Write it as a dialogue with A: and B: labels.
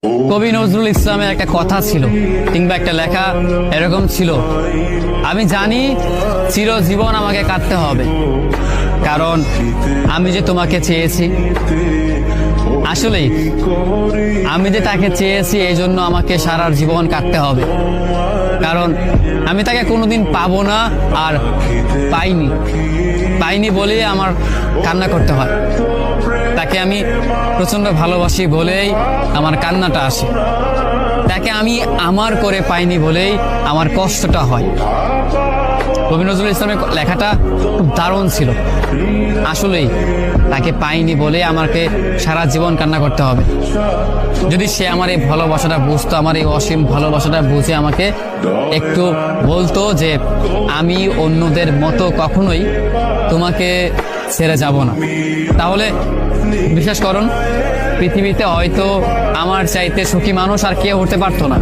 A: কবি নজরুল ইসলামের একটা কথা ছিল কিংবা একটা লেখা এরকম ছিল, আমি জানি চিরজীবন আমাকে কাটতে হবে, কারণ আমি যে তোমাকে চেয়েছি। আসলেই আমি যে তাকে চেয়েছি এই জন্য আমাকে সারা জীবন কাটতে হবে, কারণ আমি তাকে কোনোদিন পাবো না, আর পাইনি বলেই আমার কান্না করতে হয়। তাকে আমি প্রচন্ড ভালোবাসি বলেই আমার কান্নাটা আসে, তাকে আমি আমার করে পাইনি বলেই আমার কষ্টটা হয়। কবি নজরুল ইসলামের লেখাটা খুব দারুণ ছিল। আসলেই তাকে পাইনি বলে আমাকে সারা জীবন কান্না করতে হবে। যদি সে আমার এই ভালোবাসাটা বুঝতো, আমার এই অসীম ভালোবাসাটা বুঝে আমাকে একটু বলতো যে আমি অন্যদের মতো কখনোই তোমাকে ছেড়ে যাব না, তাহলে বিশ্বাস করুন পৃথিবীতে হয়তো আমার চাইতে সুখী মানুষ আর কেউ হতে পারতো না।